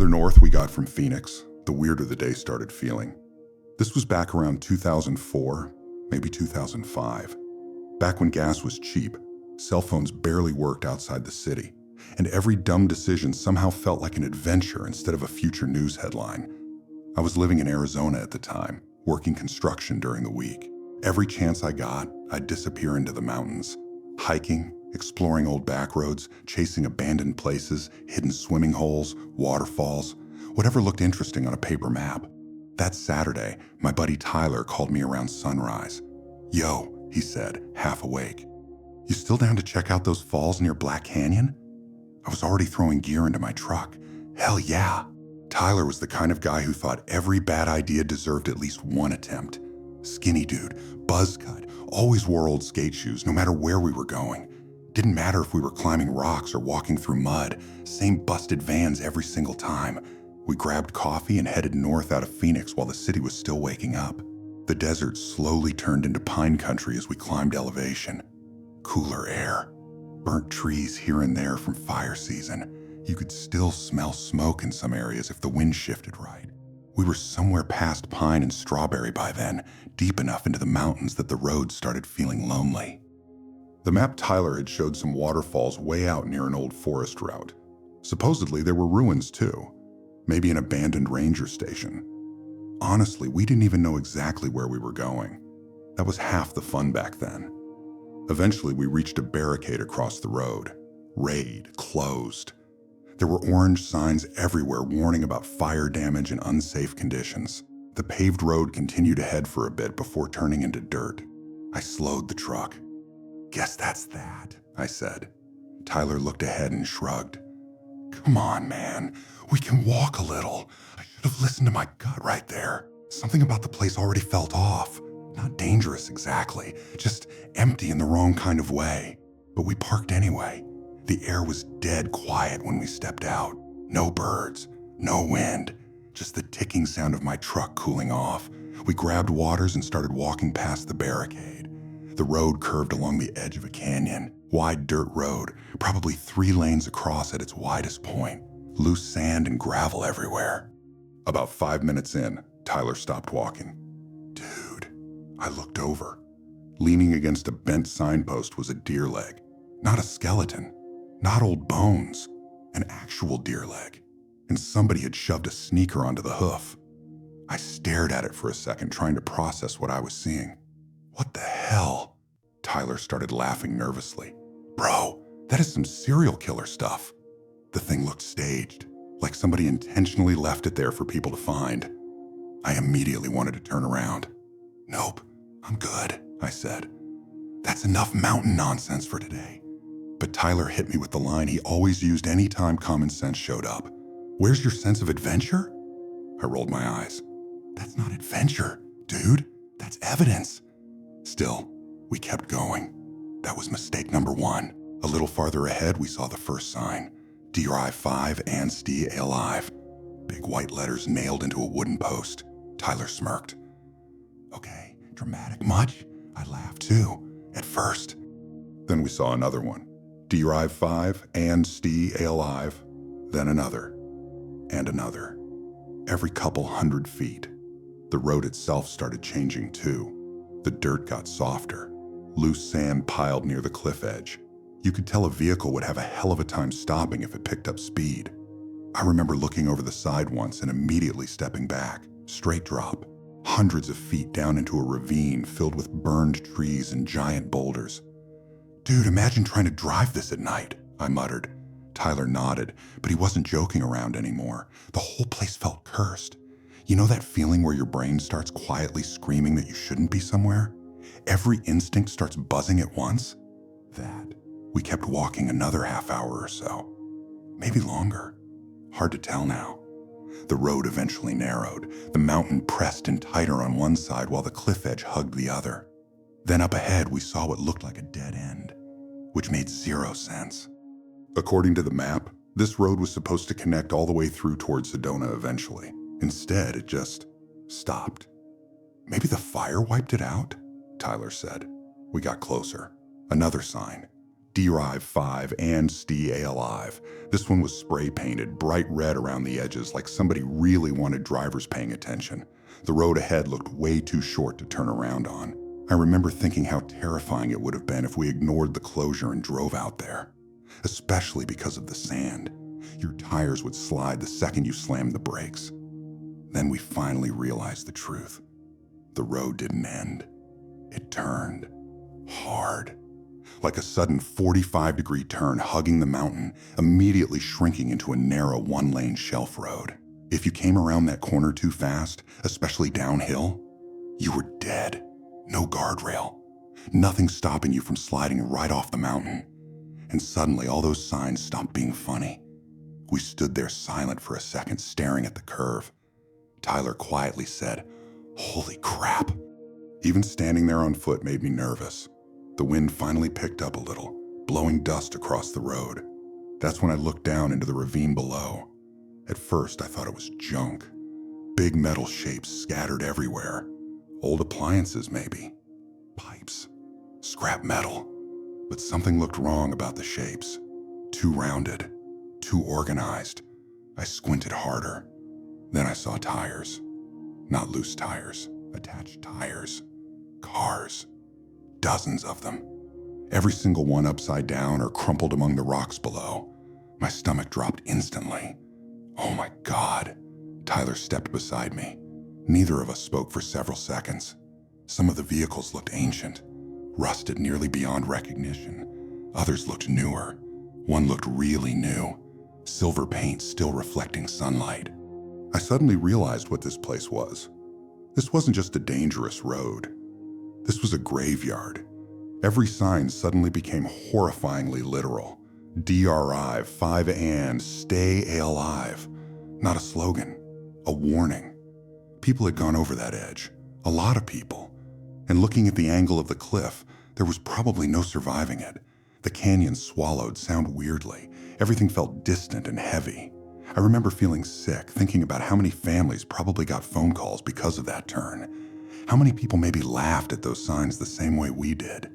farther north we got from Phoenix, the weirder the day started feeling. This was back around 2004, maybe 2005. Back when gas was cheap, cell phones barely worked outside the city, and every dumb decision somehow felt like an adventure instead of a future news headline. I was living in Arizona at the time, working construction during the week. Every chance I got, I'd disappear into the mountains, hiking, exploring old back roads, chasing abandoned places, hidden swimming holes, waterfalls, whatever looked interesting on a paper map. That Saturday, my buddy Tyler called me around sunrise. "Yo," he said, half awake. "You still down to check out those falls near Black Canyon?" I was already throwing gear into my truck. Hell yeah. Tyler was the kind of guy who thought every bad idea deserved at least one attempt. Skinny dude, buzz cut, always wore old skate shoes no matter where we were going. Didn't matter if we were climbing rocks or walking through mud, same busted vans every single time. We grabbed coffee and headed north out of Phoenix while the city was still waking up. The desert slowly turned into pine country as we climbed elevation. Cooler air, burnt trees here and there from fire season. You could still smell smoke in some areas if the wind shifted right. We were somewhere past pine and strawberry by then, deep enough into the mountains that the road started feeling lonely. The map Tyler had showed some waterfalls way out near an old forest route. Supposedly there were ruins too, maybe an abandoned ranger station. Honestly, we didn't even know exactly where we were going. That was half the fun back then. Eventually we reached a barricade across the road. Raid, closed. There were orange signs everywhere warning about fire damage and unsafe conditions. The paved road continued ahead for a bit before turning into dirt. I slowed the truck. "Guess that's that," I said. Tyler looked ahead and shrugged. "Come on, man. We can walk a little. I should have listened to my gut right there. Something about the place already felt off. Not dangerous exactly, just empty in the wrong kind of way. But we parked anyway. The air was dead quiet when we stepped out. No birds, no wind, just the ticking sound of my truck cooling off. We grabbed waters and started walking past the barricade. The road curved along the edge of a canyon, wide dirt road, probably 3 lanes across at its widest point. Loose sand and gravel everywhere. About 5 minutes in, Tyler stopped walking. Dude, I looked over. Leaning against a bent signpost was a deer leg. Not a skeleton, not old bones, an actual deer leg. And somebody had shoved a sneaker onto the hoof. I stared at it for a second, trying to process what I was seeing. "What the hell?" Tyler started laughing nervously. "Bro, that is some serial killer stuff." The thing looked staged, like somebody intentionally left it there for people to find. I immediately wanted to turn around. "Nope, I'm good," I said. "That's enough mountain nonsense for today." But Tyler hit me with the line he always used any time common sense showed up. "Where's your sense of adventure?" I rolled my eyes. "That's not adventure, dude. That's evidence." Still, we kept going. That was mistake number 1. A little farther ahead, we saw the first sign. Drive 5 and stay alive. Big white letters nailed into a wooden post. Tyler smirked. "Okay, dramatic much?" I laughed too, at first. Then we saw another one. Drive 5 and stay alive. Then another. And another. Every couple 100 feet. The road itself started changing too. The dirt got softer. Loose sand piled near the cliff edge. You could tell a vehicle would have a hell of a time stopping if it picked up speed. I remember looking over the side once and immediately stepping back. Straight drop. Hundreds of feet down into a ravine filled with burned trees and giant boulders. "Dude, imagine trying to drive this at night," I muttered. Tyler nodded, but he wasn't joking around anymore. The whole place felt cursed. You know that feeling where your brain starts quietly screaming that you shouldn't be somewhere? Every instinct starts buzzing at once? That. We kept walking another half hour or so. Maybe longer. Hard to tell now. The road eventually narrowed. The mountain pressed in tighter on one side while the cliff edge hugged the other. Then up ahead, we saw what looked like a dead end, which made 0 sense. According to the map, this road was supposed to connect all the way through towards Sedona eventually. Instead, it just stopped. "Maybe the fire wiped it out?" Tyler said. We got closer. Another sign. Drive 5 and Stay Alive. This one was spray painted, bright red around the edges, like somebody really wanted drivers paying attention. The road ahead looked way too short to turn around on. I remember thinking how terrifying it would have been if we ignored the closure and drove out there, especially because of the sand. Your tires would slide the second you slammed the brakes. Then we finally realized the truth. The road didn't end. It turned hard, like a sudden 45-degree turn hugging the mountain, immediately shrinking into a narrow one-lane shelf road. If you came around that corner too fast, especially downhill, you were dead. No guardrail. Nothing stopping you from sliding right off the mountain. And suddenly all those signs stopped being funny. We stood there silent for a second, staring at the curve. Tyler quietly said, "Holy crap." Even standing there on foot made me nervous. The wind finally picked up a little, blowing dust across the road. That's when I looked down into the ravine below. At first, I thought it was junk. Big metal shapes scattered everywhere. Old appliances, maybe. Pipes. Scrap metal. But something looked wrong about the shapes. Too rounded. Too organized. I squinted harder. Then I saw tires. Not loose tires. Attached tires. Cars. Dozens of them. Every single one upside down or crumpled among the rocks below. My stomach dropped instantly. Oh my God. Tyler stepped beside me. Neither of us spoke for several seconds. Some of the vehicles looked ancient, rusted nearly beyond recognition. Others looked newer. One looked really new, silver paint still reflecting sunlight. I suddenly realized what this place was. This wasn't just a dangerous road. This was a graveyard. Every sign suddenly became horrifyingly literal. DRI, 5 and Stay Alive. Not a slogan, a warning. People had gone over that edge, a lot of people. And looking at the angle of the cliff, there was probably no surviving it. The canyon swallowed sound weirdly. Everything felt distant and heavy. I remember feeling sick, thinking about how many families probably got phone calls because of that turn. How many people maybe laughed at those signs the same way we did.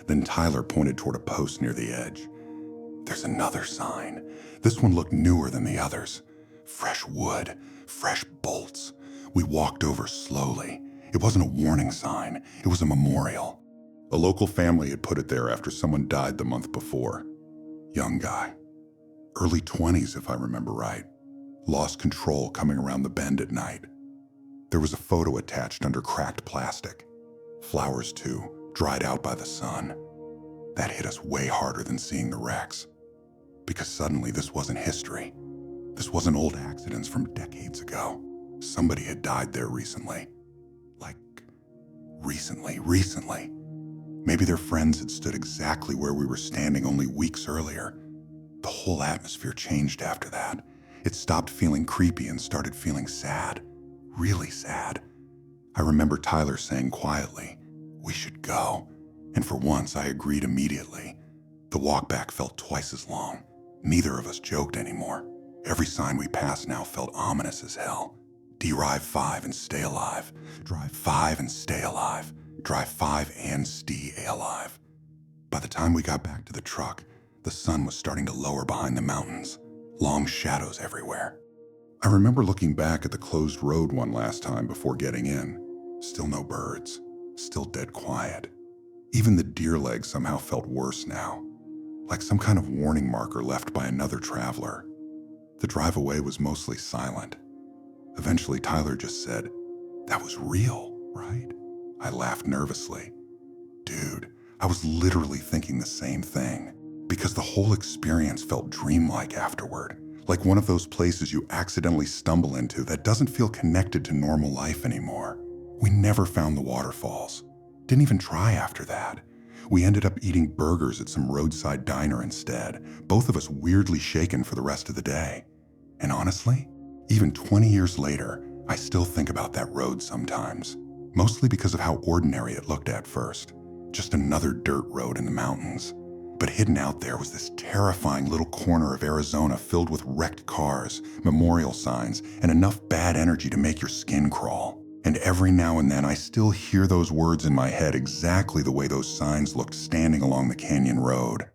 Then Tyler pointed toward a post near the edge. There's another sign. This one looked newer than the others. Fresh wood, fresh bolts. We walked over slowly. It wasn't a warning sign, it was a memorial. A local family had put it there after someone died the month before. Young guy. Early 20s, if I remember right. Lost control coming around the bend at night. There was a photo attached under cracked plastic. Flowers too, dried out by the sun. That hit us way harder than seeing the wrecks. Because suddenly this wasn't history. This wasn't old accidents from decades ago. Somebody had died there recently. Like, recently. Maybe their friends had stood exactly where we were standing only weeks earlier. The whole atmosphere changed after that. It stopped feeling creepy and started feeling sad. Really sad. I remember Tyler saying quietly, "We should go." And for once, I agreed immediately. The walk back felt twice as long. Neither of us joked anymore. Every sign we passed now felt ominous as hell. Drive 5 and Stay Alive. Drive 5 and Stay Alive. Drive 5 and Stay Alive. By the time we got back to the truck, the sun was starting to lower behind the mountains. Long shadows everywhere. I remember looking back at the closed road one last time before getting in. Still no birds. Still dead quiet. Even the deer leg somehow felt worse now. Like some kind of warning marker left by another traveler. The drive away was mostly silent. Eventually, Tyler just said, "That was real, right?" I laughed nervously. Dude, I was literally thinking the same thing. Because the whole experience felt dreamlike afterward. Like one of those places you accidentally stumble into that doesn't feel connected to normal life anymore. We never found the waterfalls. Didn't even try after that. We ended up eating burgers at some roadside diner instead, both of us weirdly shaken for the rest of the day. And honestly, even 20 years later, I still think about that road sometimes, mostly because of how ordinary it looked at first. Just another dirt road in the mountains. But hidden out there was this terrifying little corner of Arizona filled with wrecked cars, memorial signs, and enough bad energy to make your skin crawl. And every now and then I still hear those words in my head exactly the way those signs looked standing along the canyon road.